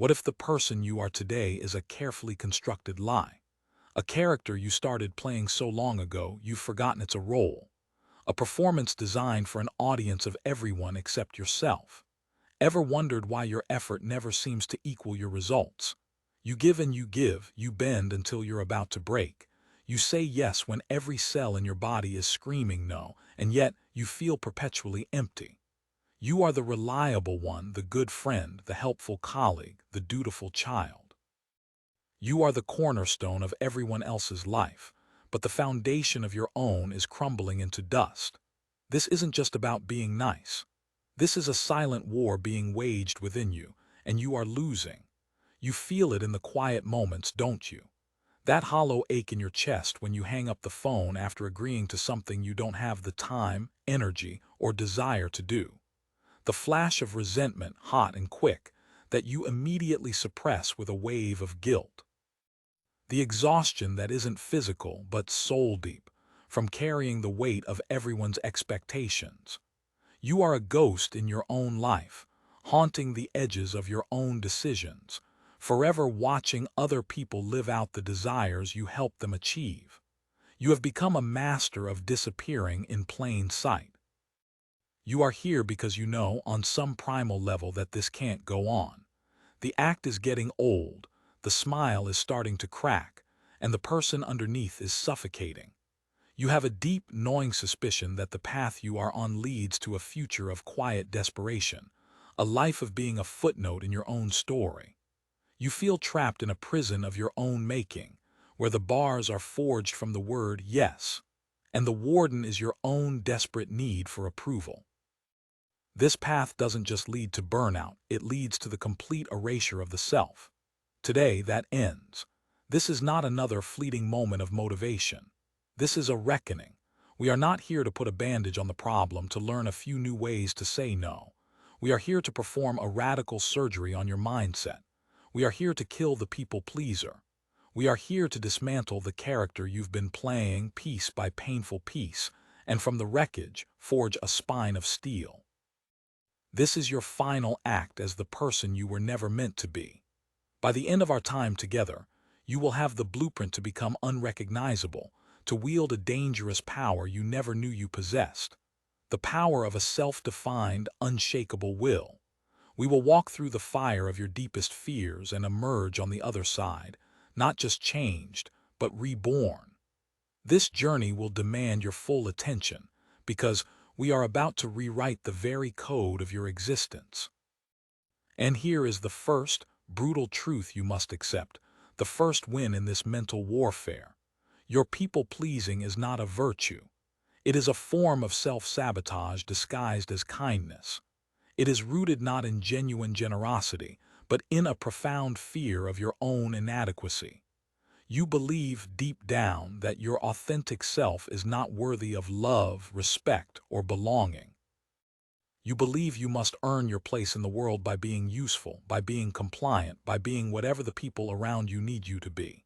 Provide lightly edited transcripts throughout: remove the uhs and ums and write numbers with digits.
What if the person you are today is a carefully constructed lie? A character you started playing so long ago you've forgotten it's a role. A performance designed for an audience of everyone except yourself. Ever wondered why your effort never seems to equal your results? You give and you give, you bend until you're about to break. You say yes when every cell in your body is screaming no, and yet you feel perpetually empty. You are the reliable one, the good friend, the helpful colleague, the dutiful child. You are the cornerstone of everyone else's life, but the foundation of your own is crumbling into dust. This isn't just about being nice. This is a silent war being waged within you, and you are losing. You feel it in the quiet moments, don't you? That hollow ache in your chest when you hang up the phone after agreeing to something you don't have the time, energy, or desire to do. The flash of resentment, hot and quick, that you immediately suppress with a wave of guilt. The exhaustion that isn't physical but soul-deep, from carrying the weight of everyone's expectations. You are a ghost in your own life, haunting the edges of your own decisions, forever watching other people live out the desires you helped them achieve. You have become a master of disappearing in plain sight. You are here because you know on some primal level that this can't go on. The act is getting old, the smile is starting to crack, and the person underneath is suffocating. You have a deep, gnawing suspicion that the path you are on leads to a future of quiet desperation, a life of being a footnote in your own story. You feel trapped in a prison of your own making, where the bars are forged from the word yes, and the warden is your own desperate need for approval. This path doesn't just lead to burnout, it leads to the complete erasure of the self. Today, that ends. This is not another fleeting moment of motivation. This is a reckoning. We are not here to put a bandage on the problem to learn a few new ways to say no. We are here to perform a radical surgery on your mindset. We are here to kill the people pleaser. We are here to dismantle the character you've been playing piece by painful piece, and from the wreckage, forge a spine of steel. This is your final act as the person you were never meant to be. By the end of our time together, you will have the blueprint to become unrecognizable, to wield a dangerous power you never knew you possessed. The power of a self-defined, unshakable will. We will walk through the fire of your deepest fears and emerge on the other side, not just changed, but reborn. This journey will demand your full attention, because we are about to rewrite the very code of your existence. And here is the first, brutal truth you must accept, the first win in this mental warfare. Your people-pleasing is not a virtue. It is a form of self-sabotage disguised as kindness. It is rooted not in genuine generosity, but in a profound fear of your own inadequacy. You believe deep down that your authentic self is not worthy of love, respect, or belonging. You believe you must earn your place in the world by being useful, by being compliant, by being whatever the people around you need you to be.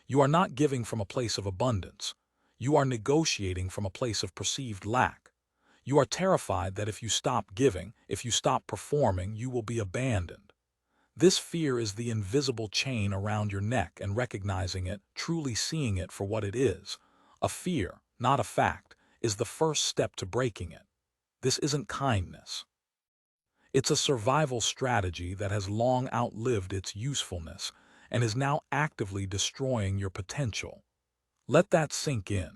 You are not giving from a place of abundance. You are negotiating from a place of perceived lack. You are terrified that if you stop giving, if you stop performing, you will be abandoned. This fear is the invisible chain around your neck, and recognizing it, truly seeing it for what it is, a fear, not a fact, is the first step to breaking it. This isn't kindness. It's a survival strategy that has long outlived its usefulness and is now actively destroying your potential. Let that sink in.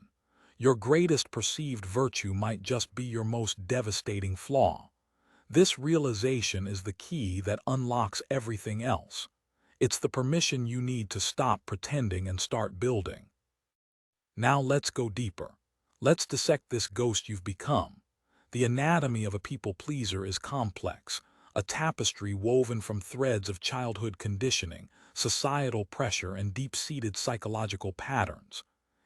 Your greatest perceived virtue might just be your most devastating flaw. This realization is the key that unlocks everything else. It's the permission you need to stop pretending and start building. Now let's go deeper. Let's dissect this ghost you've become. The anatomy of a people-pleaser is complex, a tapestry woven from threads of childhood conditioning, societal pressure, and deep-seated psychological patterns.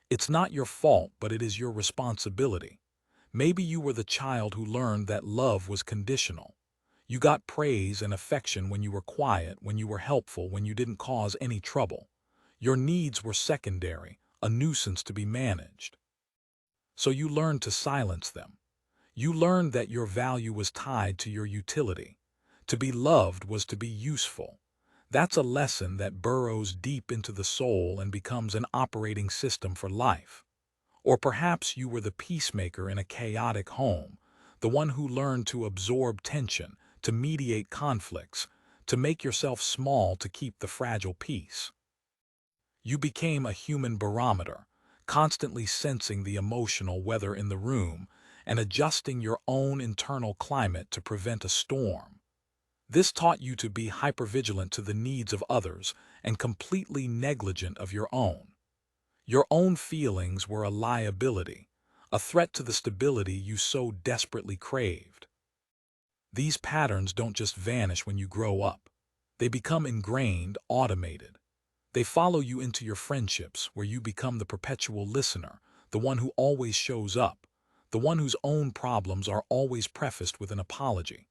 It's not your fault, but it is your responsibility. Maybe you were the child who learned that love was conditional. You got praise and affection when you were quiet, when you were helpful, when you didn't cause any trouble. Your needs were secondary, a nuisance to be managed. So you learned to silence them. You learned that your value was tied to your utility. To be loved was to be useful. That's a lesson that burrows deep into the soul and becomes an operating system for life. Or perhaps you were the peacemaker in a chaotic home, the one who learned to absorb tension, to mediate conflicts, to make yourself small to keep the fragile peace. You became a human barometer, constantly sensing the emotional weather in the room and adjusting your own internal climate to prevent a storm. This taught you to be hypervigilant to the needs of others and completely negligent of your own. Your own feelings were a liability, a threat to the stability you so desperately craved. These patterns don't just vanish when you grow up. They become ingrained, automated. They follow you into your friendships, where you become the perpetual listener, the one who always shows up, the one whose own problems are always prefaced with an apology.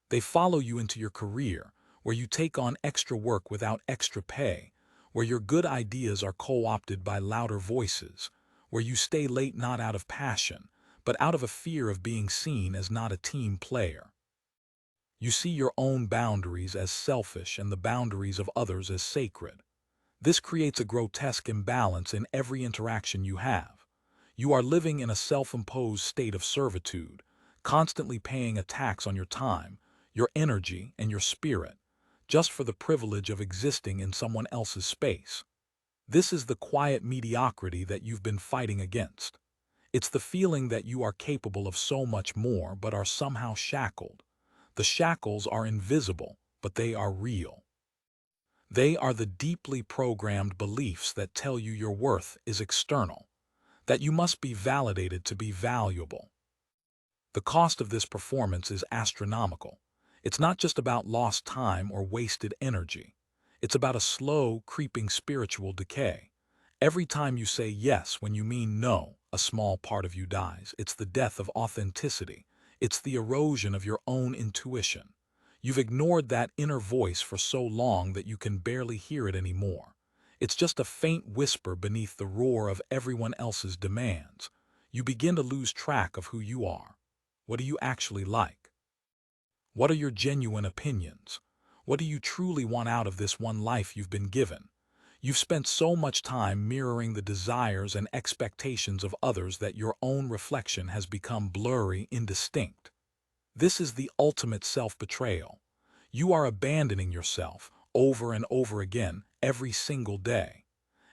They follow you into your career, where you take on extra work without extra pay, where your good ideas are co-opted by louder voices, where you stay late not out of passion, but out of a fear of being seen as not a team player. You see your own boundaries as selfish and the boundaries of others as sacred. This creates a grotesque imbalance in every interaction you have. You are living in a self-imposed state of servitude, constantly paying a tax on your time, your energy, and your spirit, just for the privilege of existing in someone else's space. This is the quiet mediocrity that you've been fighting against. It's the feeling that you are capable of so much more but are somehow shackled. The shackles are invisible, but they are real. They are the deeply programmed beliefs that tell you your worth is external, that you must be validated to be valuable. The cost of this performance is astronomical. It's not just about lost time or wasted energy. It's about a slow, creeping spiritual decay. Every time you say yes when you mean no, a small part of you dies. It's the death of authenticity. It's the erosion of your own intuition. You've ignored that inner voice for so long that you can barely hear it anymore. It's just a faint whisper beneath the roar of everyone else's demands. You begin to lose track of who you are. What do you actually like? What are your genuine opinions? What do you truly want out of this one life you've been given? You've spent so much time mirroring the desires and expectations of others that your own reflection has become blurry, indistinct. This is the ultimate self-betrayal. You are abandoning yourself over and over again every single day.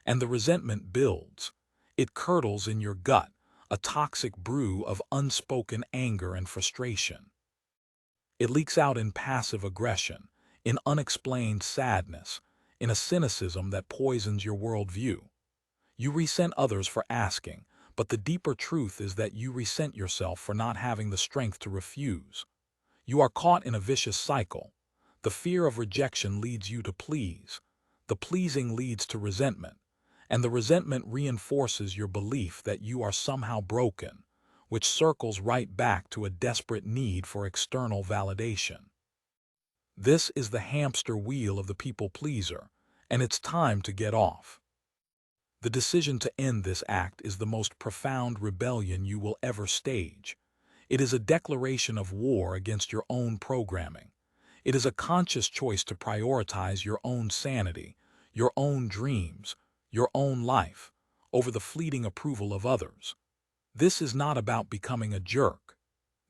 And the resentment builds. It curdles in your gut, a toxic brew of unspoken anger and frustration. It leaks out in passive aggression, in unexplained sadness, in a cynicism that poisons your worldview. You resent others for asking, but the deeper truth is that you resent yourself for not having the strength to refuse. You are caught in a vicious cycle. The fear of rejection leads you to please. The pleasing leads to resentment. And the resentment reinforces your belief that you are somehow broken, which circles right back to a desperate need for external validation. This is the hamster wheel of the people pleaser, and it's time to get off. The decision to end this act is the most profound rebellion you will ever stage. It is a declaration of war against your own programming. It is a conscious choice to prioritize your own sanity, your own dreams, your own life, over the fleeting approval of others. This is not about becoming a jerk.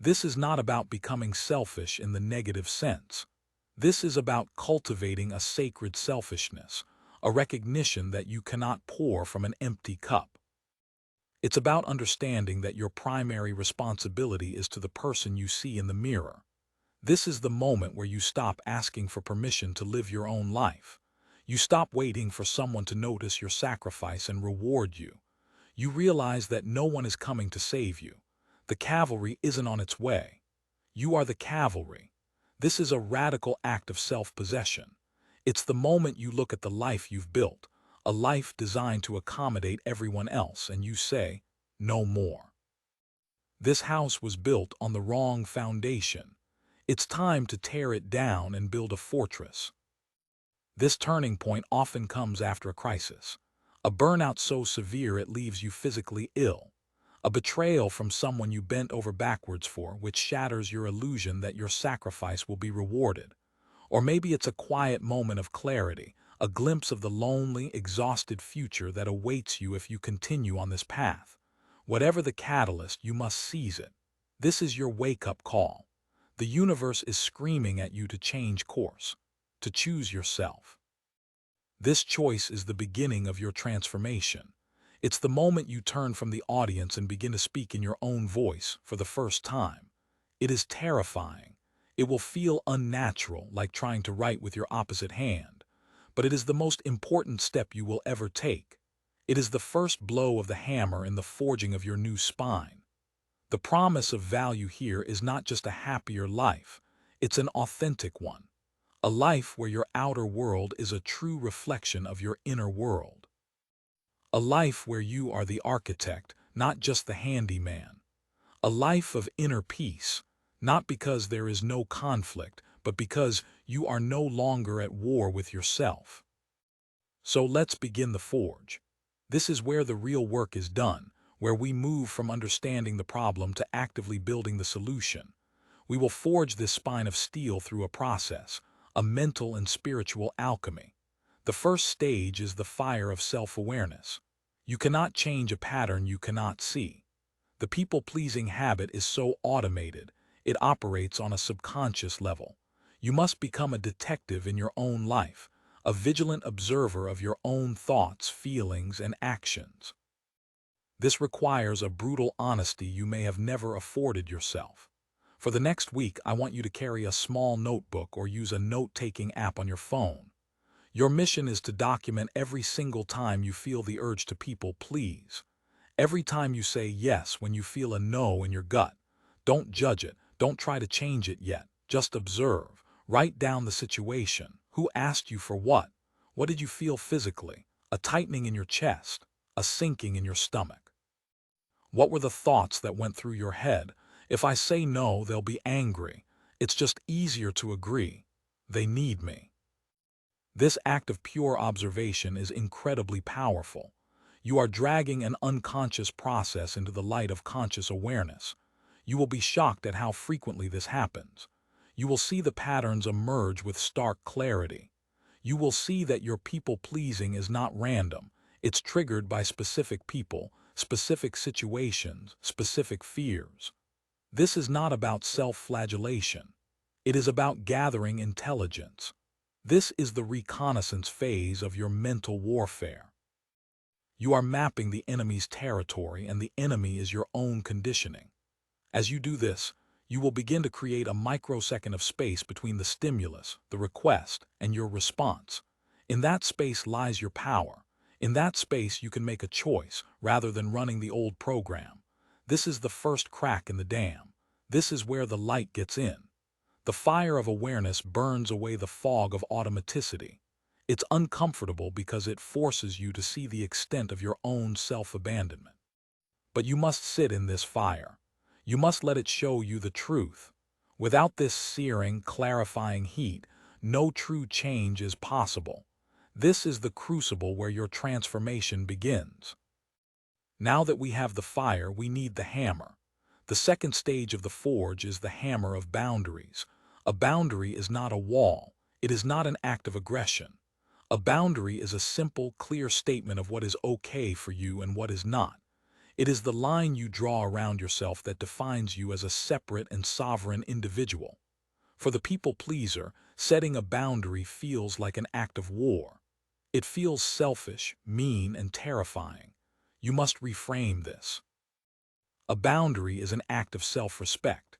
This is not about becoming selfish in the negative sense. This is about cultivating a sacred selfishness, a recognition that you cannot pour from an empty cup. It's about understanding that your primary responsibility is to the person you see in the mirror. This is the moment where you stop asking for permission to live your own life. You stop waiting for someone to notice your sacrifice and reward you. You realize that no one is coming to save you. The cavalry isn't on its way. You are the cavalry. This is a radical act of self-possession. It's the moment you look at the life you've built, a life designed to accommodate everyone else, and you say, no more. This house was built on the wrong foundation. It's time to tear it down and build a fortress. This turning point often comes after a crisis. A burnout so severe it leaves you physically ill. A betrayal from someone you bent over backwards for, which shatters your illusion that your sacrifice will be rewarded. Or maybe it's a quiet moment of clarity, a glimpse of the lonely, exhausted future that awaits you if you continue on this path. Whatever the catalyst, you must seize it. This is your wake-up call. The universe is screaming at you to change course, to choose yourself. This choice is the beginning of your transformation. It's the moment you turn from the audience and begin to speak in your own voice for the first time. It is terrifying. It will feel unnatural, like trying to write with your opposite hand. But it is the most important step you will ever take. It is the first blow of the hammer in the forging of your new spine. The promise of value here is not just a happier life, it's an authentic one. A life where your outer world is a true reflection of your inner world. A life where you are the architect, not just the handyman. A life of inner peace, not because there is no conflict, but because you are no longer at war with yourself. So let's begin the forge. This is where the real work is done, where we move from understanding the problem to actively building the solution. We will forge this spine of steel through a process, a mental and spiritual alchemy. The first stage is the fire of self-awareness. You cannot change a pattern you cannot see. The people-pleasing habit is so automated, it operates on a subconscious level. You must become a detective in your own life, a vigilant observer of your own thoughts, feelings, and actions. This requires a brutal honesty you may have never afforded yourself. For the next week, I want you to carry a small notebook or use a note-taking app on your phone. Your mission is to document every single time you feel the urge to people please. Every time you say yes when you feel a no in your gut. Don't judge it. Don't try to change it yet. Just observe. Write down the situation. Who asked you for what? What did you feel physically? A tightening in your chest? A sinking in your stomach? What were the thoughts that went through your head? If I say no, they'll be angry. It's just easier to agree. They need me. This act of pure observation is incredibly powerful. You are dragging an unconscious process into the light of conscious awareness. You will be shocked at how frequently this happens. You will see the patterns emerge with stark clarity. You will see that your people-pleasing is not random. It's triggered by specific people, specific situations, specific fears. This is not about self-flagellation. It is about gathering intelligence. This is the reconnaissance phase of your mental warfare. You are mapping the enemy's territory, and the enemy is your own conditioning. As you do this, you will begin to create a microsecond of space between the stimulus, the request, and your response. In that space lies your power. In that space you can make a choice, rather than running the old program. This is the first crack in the dam. This is where the light gets in. The fire of awareness burns away the fog of automaticity. It's uncomfortable because it forces you to see the extent of your own self-abandonment. But you must sit in this fire. You must let it show you the truth. Without this searing, clarifying heat, no true change is possible. This is the crucible where your transformation begins. Now that we have the fire, we need the hammer. The second stage of the forge is the hammer of boundaries. A boundary is not a wall. It is not an act of aggression. A boundary is a simple, clear statement of what is okay for you and what is not. It is the line you draw around yourself that defines you as a separate and sovereign individual. For the people-pleaser, setting a boundary feels like an act of war. It feels selfish, mean, and terrifying. You must reframe this. A boundary is an act of self-respect.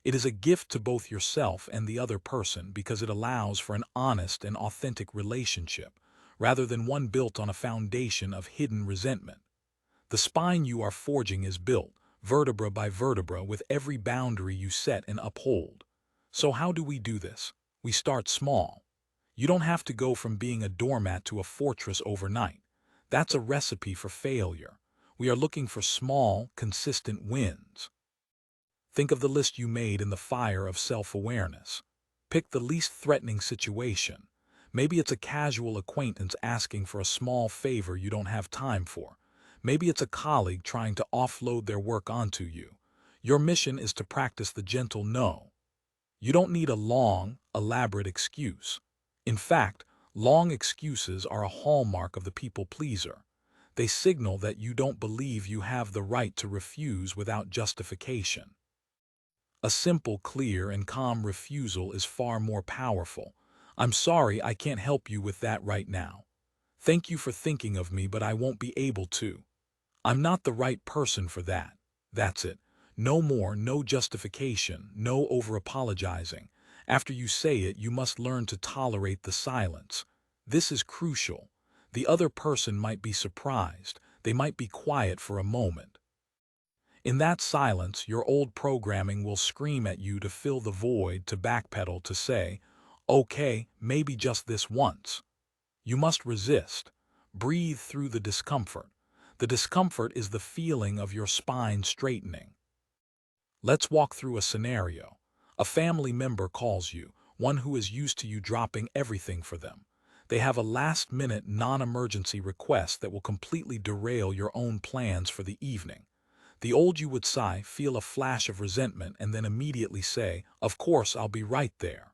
It is a gift to both yourself and the other person because it allows for an honest and authentic relationship, rather than one built on a foundation of hidden resentment. The spine you are forging is built, vertebra by vertebra, with every boundary you set and uphold. So how do we do this? We start small. You don't have to go from being a doormat to a fortress overnight. That's a recipe for failure. We are looking for small, consistent wins. Think of the list you made in the fire of self-awareness. Pick the least threatening situation. Maybe it's a casual acquaintance asking for a small favor you don't have time for. Maybe it's a colleague trying to offload their work onto you. Your mission is to practice the gentle no. You don't need a long, elaborate excuse. In fact, long excuses are a hallmark of the people pleaser. They signal that you don't believe you have the right to refuse without justification. A simple, clear, and calm refusal is far more powerful. I'm sorry I can't help you with that right now. Thank you for thinking of me, but I won't be able to. I'm not the right person for that. That's it. No more, no justification, no over-apologizing. After you say it, you must learn to tolerate the silence. This is crucial. The other person might be surprised. They might be quiet for a moment. In that silence, your old programming will scream at you to fill the void, to backpedal, to say, okay, maybe just this once. You must resist. Breathe through the discomfort. The discomfort is the feeling of your spine straightening. Let's walk through a scenario. A family member calls you, one who is used to you dropping everything for them. They have a last-minute, non-emergency request that will completely derail your own plans for the evening. The old you would sigh, feel a flash of resentment, and then immediately say, "Of course, I'll be right there."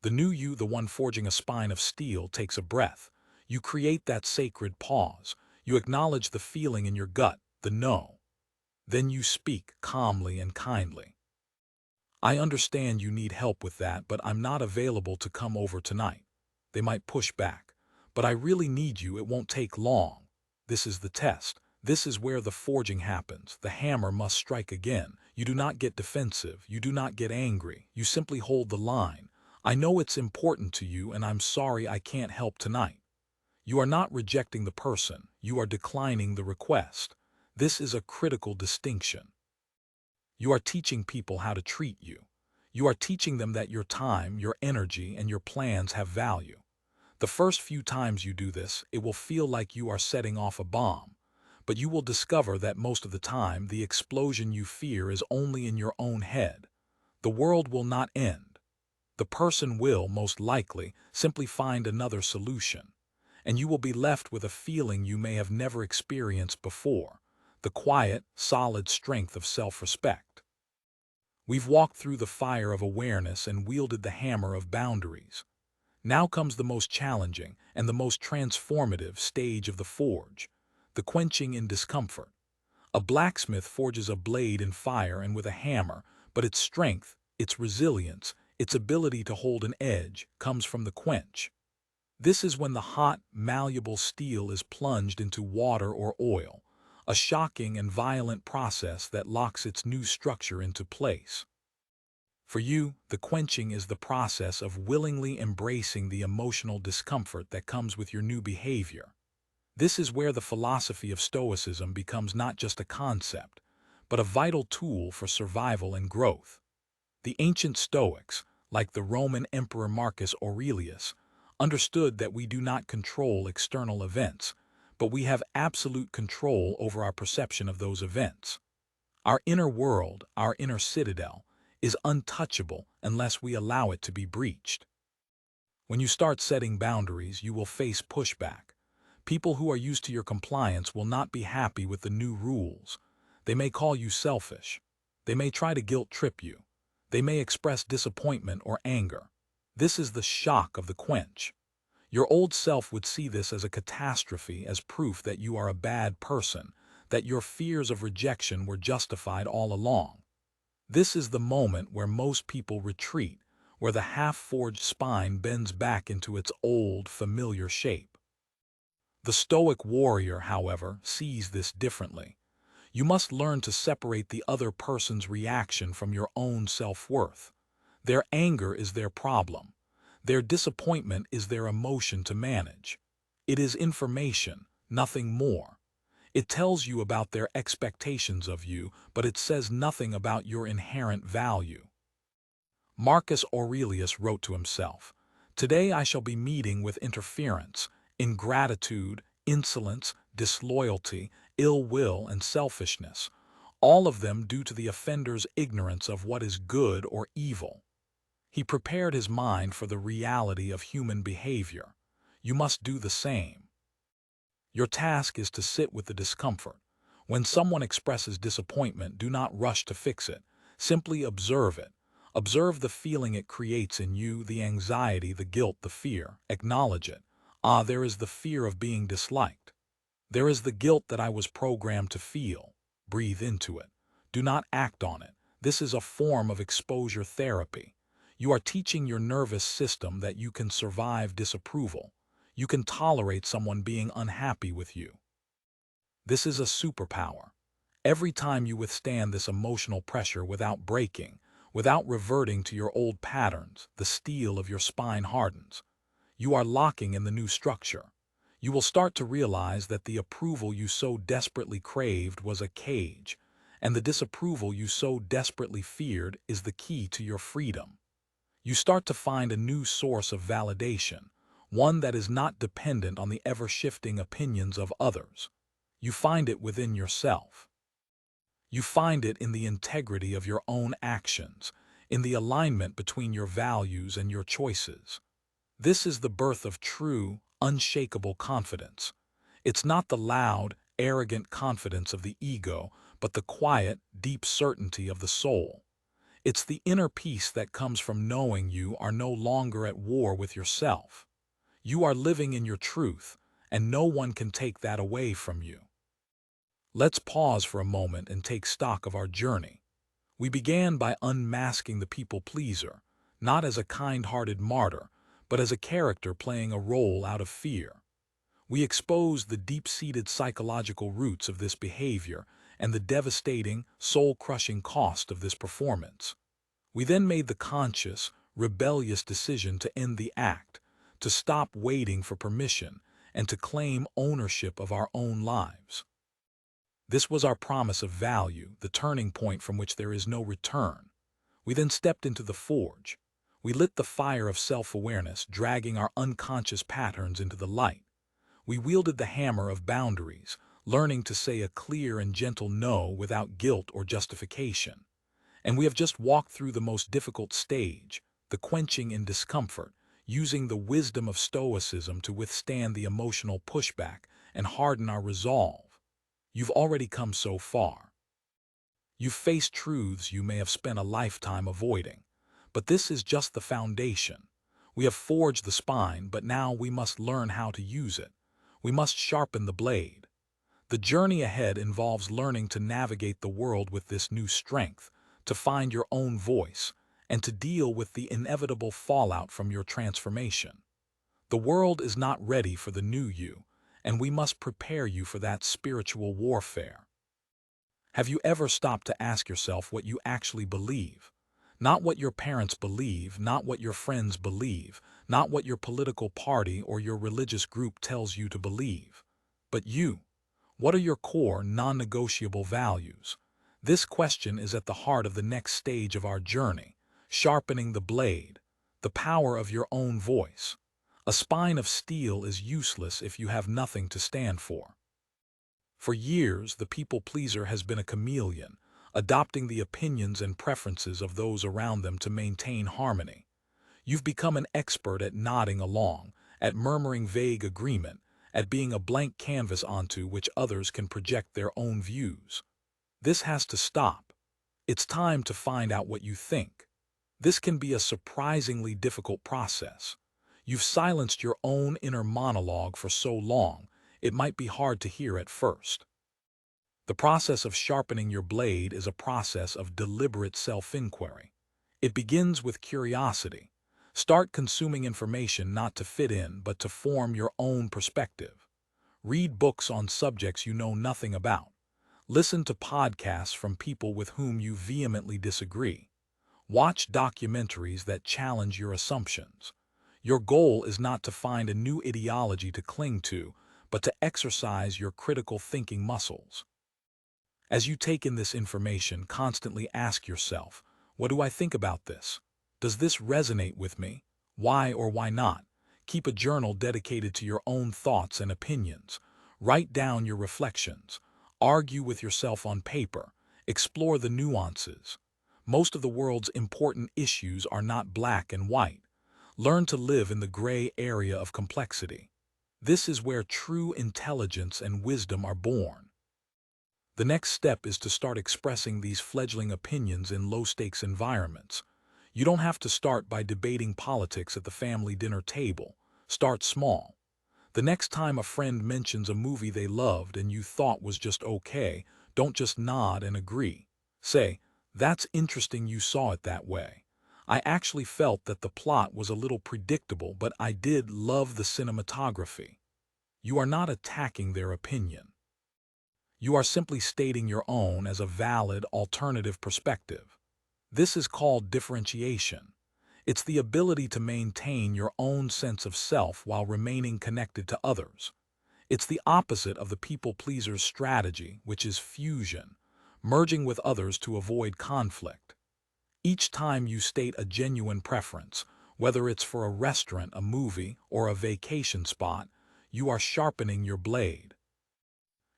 The new you, the one forging a spine of steel, takes a breath. You create that sacred pause. You acknowledge the feeling in your gut, the no. Then you speak calmly and kindly. "I understand you need help with that, but I'm not available to come over tonight." They might push back. "But I really need you, it won't take long." This is the test. This is where the forging happens. The hammer must strike again. You do not get defensive. You do not get angry. You simply hold the line. "I know it's important to you, and I'm sorry I can't help tonight." You are not rejecting the person. You are declining the request. This is a critical distinction. You are teaching people how to treat you. You are teaching them that your time, your energy, and your plans have value. The first few times you do this, it will feel like you are setting off a bomb. But you will discover that most of the time, the explosion you fear is only in your own head. The world will not end. The person will, most likely, simply find another solution. And you will be left with a feeling you may have never experienced before: the quiet, solid strength of self-respect. We've walked through the fire of awareness and wielded the hammer of boundaries. Now comes the most challenging and the most transformative stage of the forge: the quenching in discomfort. A blacksmith forges a blade in fire and with a hammer, but its strength, its resilience, its ability to hold an edge comes from the quench. This is when the hot, malleable steel is plunged into water or oil, a shocking and violent process that locks its new structure into place. For you, the quenching is the process of willingly embracing the emotional discomfort that comes with your new behavior. This is where the philosophy of Stoicism becomes not just a concept, but a vital tool for survival and growth. The ancient Stoics, like the Roman Emperor Marcus Aurelius, understood that we do not control external events, but we have absolute control over our perception of those events. Our inner world, our inner citadel, is untouchable unless we allow it to be breached. When you start setting boundaries, you will face pushback. People who are used to your compliance will not be happy with the new rules. They may call you selfish. They may try to guilt-trip you. They may express disappointment or anger. This is the shock of the quench. Your old self would see this as a catastrophe, as proof that you are a bad person, that your fears of rejection were justified all along. This is the moment where most people retreat, where the half-forged spine bends back into its old, familiar shape. The Stoic warrior, however, sees this differently. You must learn to separate the other person's reaction from your own self-worth. Their anger is their problem. Their disappointment is their emotion to manage. It is information, nothing more. It tells you about their expectations of you, but it says nothing about your inherent value. Marcus Aurelius wrote to himself, "Today I shall be meeting with interference, ingratitude, insolence, disloyalty, ill will, and selfishness, all of them due to the offender's ignorance of what is good or evil." He prepared his mind for the reality of human behavior. You must do the same. Your task is to sit with the discomfort. When someone expresses disappointment, do not rush to fix it. Simply observe it. Observe the feeling it creates in you, the anxiety, the guilt, the fear. Acknowledge it. Ah, there is the fear of being disliked. There is the guilt that I was programmed to feel. Breathe into it. Do not act on it. This is a form of exposure therapy. You are teaching your nervous system that you can survive disapproval. You can tolerate someone being unhappy with you. This is a superpower. Every time you withstand this emotional pressure without breaking, without reverting to your old patterns, the steel of your spine hardens. You are locking in the new structure. You will start to realize that the approval you so desperately craved was a cage, and the disapproval you so desperately feared is the key to your freedom. You start to find a new source of validation, one that is not dependent on the ever-shifting opinions of others. You find it within yourself. You find it in the integrity of your own actions, in the alignment between your values and your choices. This is the birth of true, unshakable confidence. It's not the loud, arrogant confidence of the ego, but the quiet, deep certainty of the soul. It's the inner peace that comes from knowing you are no longer at war with yourself. You are living in your truth, and no one can take that away from you. Let's pause for a moment and take stock of our journey. We began by unmasking the people-pleaser, not as a kind-hearted martyr, but as a character playing a role out of fear. We exposed the deep-seated psychological roots of this behavior and the devastating, soul-crushing cost of this performance. We then made the conscious, rebellious decision to end the act, to stop waiting for permission, and to claim ownership of our own lives. This was our promise of value, the turning point from which there is no return. We then stepped into the forge. We lit the fire of self-awareness, dragging our unconscious patterns into the light. We wielded the hammer of boundaries, learning to say a clear and gentle no without guilt or justification. And we have just walked through the most difficult stage, the quenching in discomfort, using the wisdom of stoicism to withstand the emotional pushback and harden our resolve. You've already come so far. You've faced truths you may have spent a lifetime avoiding, but this is just the foundation. We have forged the spine, but now we must learn how to use it. We must sharpen the blade. The journey ahead involves learning to navigate the world with this new strength, to find your own voice, and to deal with the inevitable fallout from your transformation. The world is not ready for the new you, and we must prepare you for that spiritual warfare. Have you ever stopped to ask yourself what you actually believe? Not what your parents believe, not what your friends believe, not what your political party or your religious group tells you to believe, but you. What are your core, non-negotiable values? This question is at the heart of the next stage of our journey, sharpening the blade, the power of your own voice. A spine of steel is useless if you have nothing to stand for. For years, the people-pleaser has been a chameleon, adopting the opinions and preferences of those around them to maintain harmony. You've become an expert at nodding along, at murmuring vague agreement, at being a blank canvas onto which others can project their own views. This has to stop. It's time to find out what you think. This can be a surprisingly difficult process. You've silenced your own inner monologue for so long, it might be hard to hear at first. The process of sharpening your blade is a process of deliberate self-inquiry. It begins with curiosity. Start consuming information not to fit in, but to form your own perspective. Read books on subjects you know nothing about. Listen to podcasts from people with whom you vehemently disagree. Watch documentaries that challenge your assumptions. Your goal is not to find a new ideology to cling to, but to exercise your critical thinking muscles. As you take in this information, constantly ask yourself, what do I think about this? Does this resonate with me? Why or why not? Keep a journal dedicated to your own thoughts and opinions. Write down your reflections. Argue with yourself on paper. Explore the nuances. Most of the world's important issues are not black and white. Learn to live in the gray area of complexity. This is where true intelligence and wisdom are born. The next step is to start expressing these fledgling opinions in low-stakes environments. You don't have to start by debating politics at the family dinner table. Start small. The next time a friend mentions a movie they loved and you thought was just okay, don't just nod and agree. Say, "That's interesting you saw it that way. I actually felt that the plot was a little predictable, but I did love the cinematography." You are not attacking their opinion. You are simply stating your own as a valid alternative perspective. This is called differentiation. It's the ability to maintain your own sense of self while remaining connected to others. It's the opposite of the people-pleaser's strategy, which is fusion, merging with others to avoid conflict. Each time you state a genuine preference, whether it's for a restaurant, a movie, or a vacation spot, you are sharpening your blade.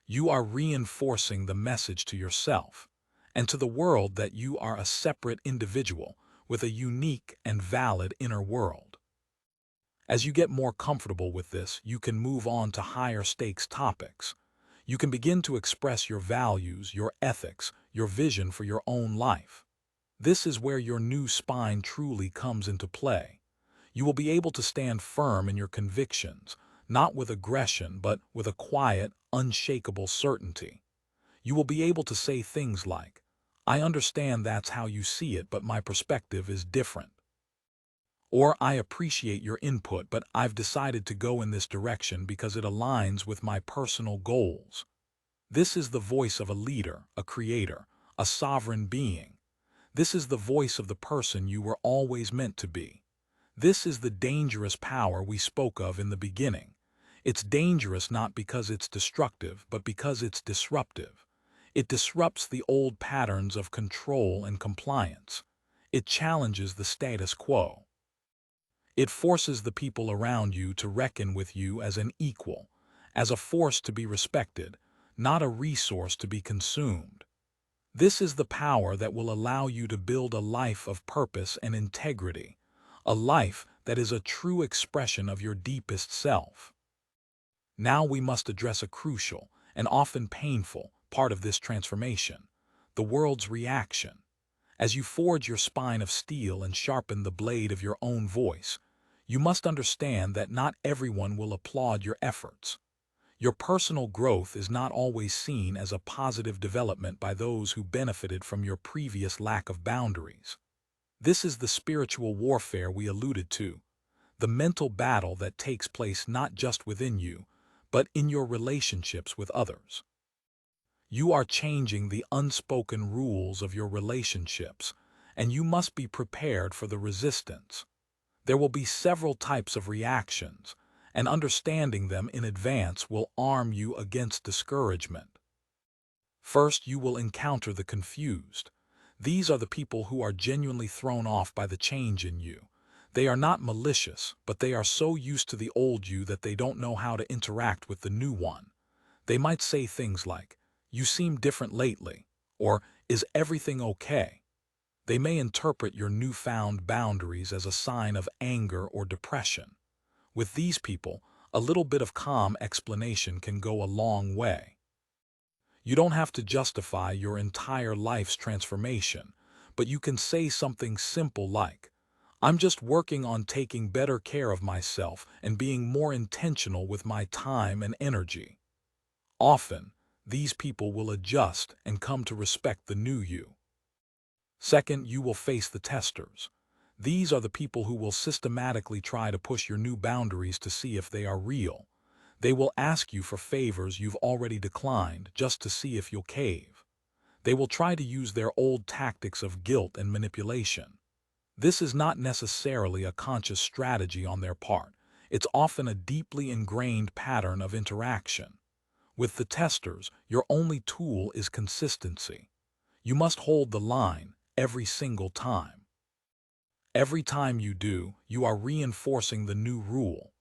You are reinforcing the message to yourself and to the world that you are a separate individual with a unique and valid inner world. As you get more comfortable with this, you can move on to higher stakes topics. You can begin to express your values, your ethics, your vision for your own life. This is where your new spine truly comes into play. You will be able to stand firm in your convictions, not with aggression, but with a quiet, unshakable certainty. You will be able to say things like, "I understand that's how you see it, but my perspective is different." Or, "I appreciate your input, but I've decided to go in this direction because it aligns with my personal goals." This is the voice of a leader, a creator, a sovereign being. This is the voice of the person you were always meant to be. This is the dangerous power we spoke of in the beginning. It's dangerous not because it's destructive, but because it's disruptive. It disrupts the old patterns of control and compliance. It challenges the status quo. It forces the people around you to reckon with you as an equal, as a force to be respected, not a resource to be consumed. This is the power that will allow you to build a life of purpose and integrity, a life that is a true expression of your deepest self. Now we must address a crucial, and often painful, part of this transformation: the world's reaction. As you forge your spine of steel and sharpen the blade of your own voice, you must understand that not everyone will applaud your efforts. Your personal growth is not always seen as a positive development by those who benefited from your previous lack of boundaries. This is the spiritual warfare we alluded to, the mental battle that takes place not just within you, but in your relationships with others. You are changing the unspoken rules of your relationships, and you must be prepared for the resistance. There will be several types of reactions, and understanding them in advance will arm you against discouragement. First, you will encounter the confused. These are the people who are genuinely thrown off by the change in you. They are not malicious, but they are so used to the old you that they don't know how to interact with the new one. They might say things like, "You seem different lately," or "Is everything okay?" They may interpret your newfound boundaries as a sign of anger or depression. With these people, a little bit of calm explanation can go a long way. You don't have to justify your entire life's transformation, but you can say something simple like, "I'm just working on taking better care of myself and being more intentional with my time and energy." Often, these people will adjust and come to respect the new you. Second, you will face the testers. These are the people who will systematically try to push your new boundaries to see if they are real. They will ask you for favors you've already declined just to see if you'll cave. They will try to use their old tactics of guilt and manipulation. This is not necessarily a conscious strategy on their part. It's often a deeply ingrained pattern of interaction. With the testers, your only tool is consistency. You must hold the line every single time. Every time you do, you are reinforcing the new rule.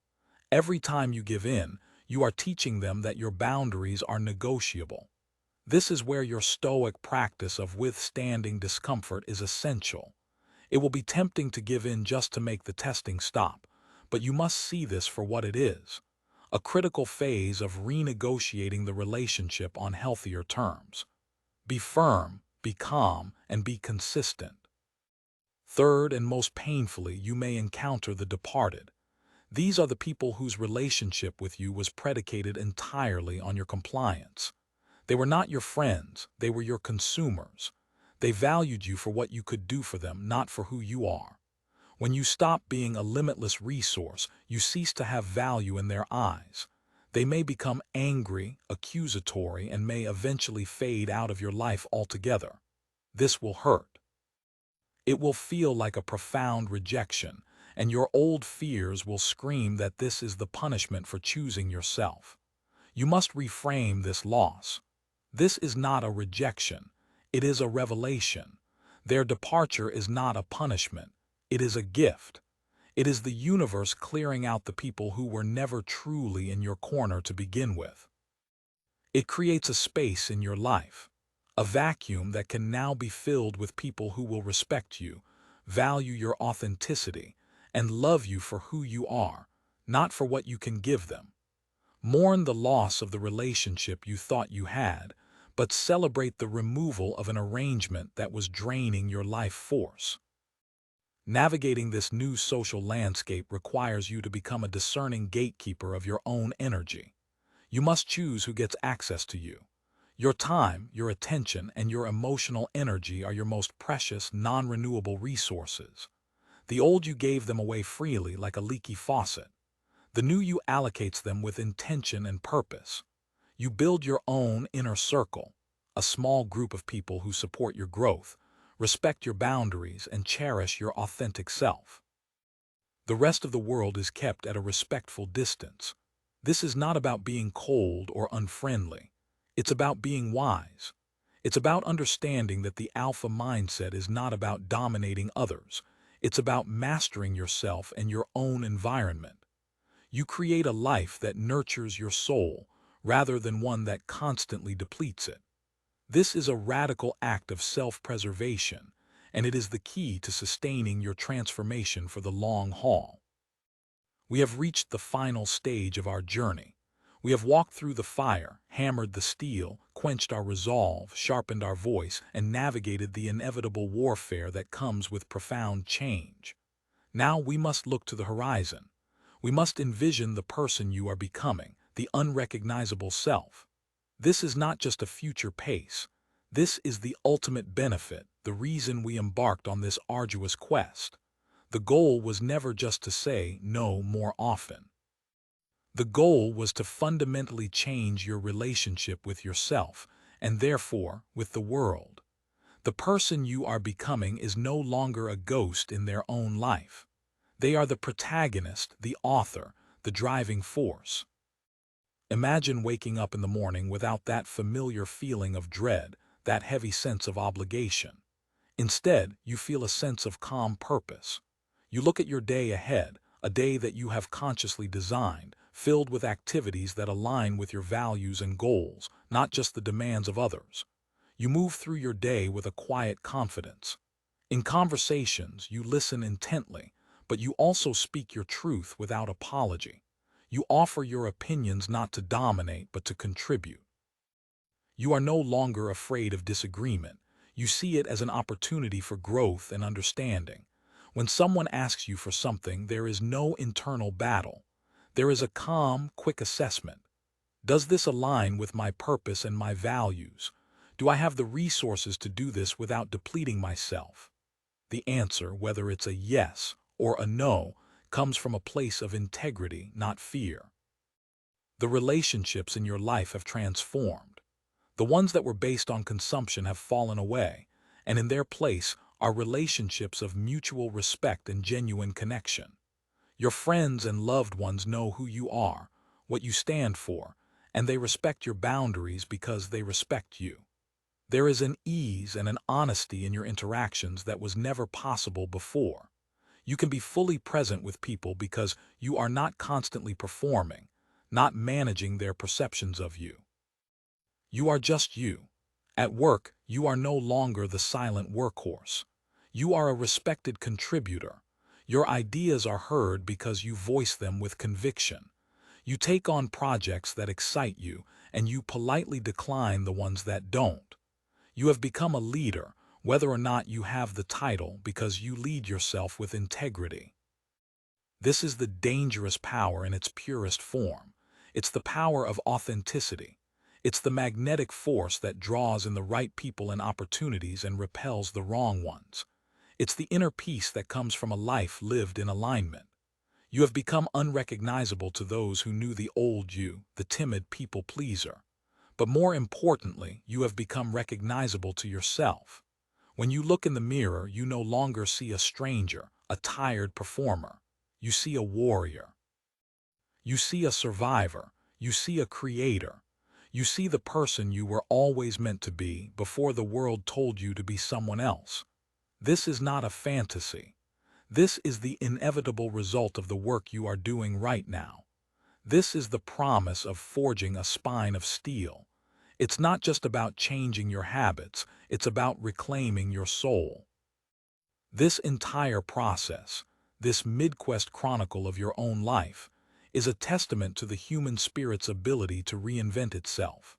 Every time you give in, you are teaching them that your boundaries are negotiable. This is where your stoic practice of withstanding discomfort is essential. It will be tempting to give in just to make the testing stop, but you must see this for what it is: a critical phase of renegotiating the relationship on healthier terms. Be firm, be calm, and be consistent. Third, and most painfully, you may encounter the departed. These are the people whose relationship with you was predicated entirely on your compliance. They were not your friends, they were your consumers. They valued you for what you could do for them, not for who you are. When you stop being a limitless resource, you cease to have value in their eyes. They may become angry, accusatory, and may eventually fade out of your life altogether. This will hurt. It will feel like a profound rejection, and your old fears will scream that this is the punishment for choosing yourself. You must reframe this loss. This is not a rejection. It is a revelation. Their departure is not a punishment. It is a gift. It is the universe clearing out the people who were never truly in your corner to begin with. It creates a space in your life, a vacuum that can now be filled with people who will respect you, value your authenticity, and love you for who you are, not for what you can give them. Mourn the loss of the relationship you thought you had, but celebrate the removal of an arrangement that was draining your life force. Navigating this new social landscape requires you to become a discerning gatekeeper of your own energy. You must choose who gets access to you. Your time, your attention, and your emotional energy are your most precious, non-renewable resources. The old you gave them away freely like a leaky faucet. The new you allocates them with intention and purpose. You build your own inner circle, a small group of people who support your growth, respect your boundaries, and cherish your authentic self. The rest of the world is kept at a respectful distance. This is not about being cold or unfriendly. It's about being wise. It's about understanding that the alpha mindset is not about dominating others. It's about mastering yourself and your own environment. You create a life that nurtures your soul rather than one that constantly depletes it. This is a radical act of self-preservation, and it is the key to sustaining your transformation for the long haul. We have reached the final stage of our journey. We have walked through the fire, hammered the steel, quenched our resolve, sharpened our voice, and navigated the inevitable warfare that comes with profound change. Now we must look to the horizon. We must envision the person you are becoming, the unrecognizable self. This is not just a future pace. This is the ultimate benefit, the reason we embarked on this arduous quest. The goal was never just to say no more often. The goal was to fundamentally change your relationship with yourself, and therefore with the world. The person you are becoming is no longer a ghost in their own life. They are the protagonist, the author, the driving force. Imagine waking up in the morning without that familiar feeling of dread, that heavy sense of obligation. Instead, you feel a sense of calm purpose. You look at your day ahead, a day that you have consciously designed, filled with activities that align with your values and goals, not just the demands of others. You move through your day with a quiet confidence. In conversations, you listen intently, but you also speak your truth without apology. You offer your opinions not to dominate, but to contribute. You are no longer afraid of disagreement. You see it as an opportunity for growth and understanding. When someone asks you for something, there is no internal battle. There is a calm, quick assessment. Does this align with my purpose and my values? Do I have the resources to do this without depleting myself? The answer, whether it's a yes or a no, comes from a place of integrity, not fear. The relationships in your life have transformed. The ones that were based on consumption have fallen away, and in their place are relationships of mutual respect and genuine connection. Your friends and loved ones know who you are, what you stand for, and they respect your boundaries because they respect you. There is an ease and an honesty in your interactions that was never possible before. You can be fully present with people because you are not constantly performing, not managing their perceptions of you. You are just you. At work, you are no longer the silent workhorse. You are a respected contributor. Your ideas are heard because you voice them with conviction. You take on projects that excite you, and you politely decline the ones that don't. You have become a leader, whether or not you have the title, because you lead yourself with integrity. This is the dangerous power in its purest form. It's the power of authenticity. It's the magnetic force that draws in the right people and opportunities and repels the wrong ones. It's the inner peace that comes from a life lived in alignment. You have become unrecognizable to those who knew the old you, the timid people pleaser. But more importantly, you have become recognizable to yourself. When you look in the mirror, you no longer see a stranger, a tired performer. You see a warrior. You see a survivor. You see a creator. You see the person you were always meant to be before the world told you to be someone else. This is not a fantasy. This is the inevitable result of the work you are doing right now. This is the promise of forging a spine of steel. It's not just about changing your habits, it's about reclaiming your soul. This entire process, this mid-quest chronicle of your own life, is a testament to the human spirit's ability to reinvent itself.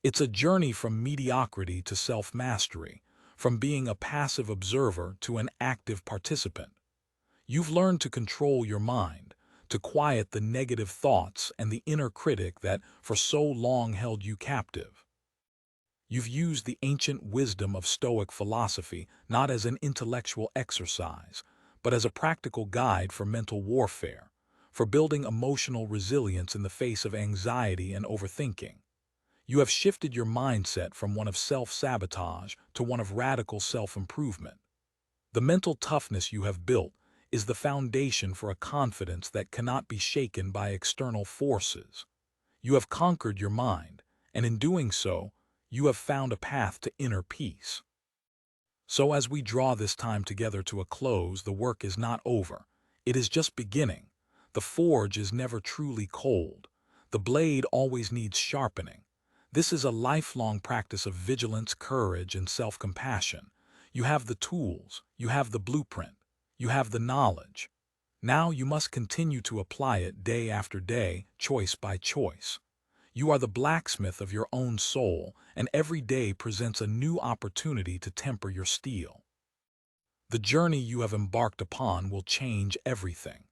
It's a journey from mediocrity to self-mastery, from being a passive observer to an active participant. You've learned to control your mind, to quiet the negative thoughts and the inner critic that for so long held you captive. You've used the ancient wisdom of Stoic philosophy not as an intellectual exercise, but as a practical guide for mental warfare, for building emotional resilience in the face of anxiety and overthinking. You have shifted your mindset from one of self-sabotage to one of radical self-improvement. The mental toughness you have built is the foundation for a confidence that cannot be shaken by external forces. You have conquered your mind, and in doing so, you have found a path to inner peace. So as we draw this time together to a close, the work is not over. It is just beginning. The forge is never truly cold. The blade always needs sharpening. This is a lifelong practice of vigilance, courage, and self-compassion. You have the tools, you have the blueprint, you have the knowledge. Now you must continue to apply it day after day, choice by choice. You are the blacksmith of your own soul, and every day presents a new opportunity to temper your steel. The journey you have embarked upon will change everything.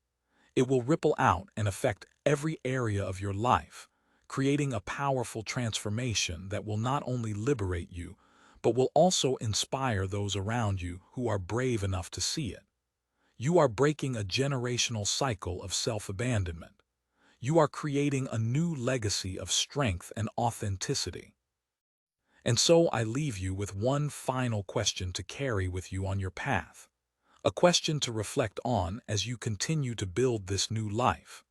It will ripple out and affect every area of your life, creating a powerful transformation that will not only liberate you, but will also inspire those around you who are brave enough to see it. You are breaking a generational cycle of self-abandonment. You are creating a new legacy of strength and authenticity. And so I leave you with one final question to carry with you on your path. A question to reflect on as you continue to build this new life.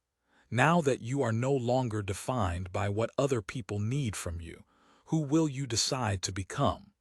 Now that you are no longer defined by what other people need from you, who will you decide to become?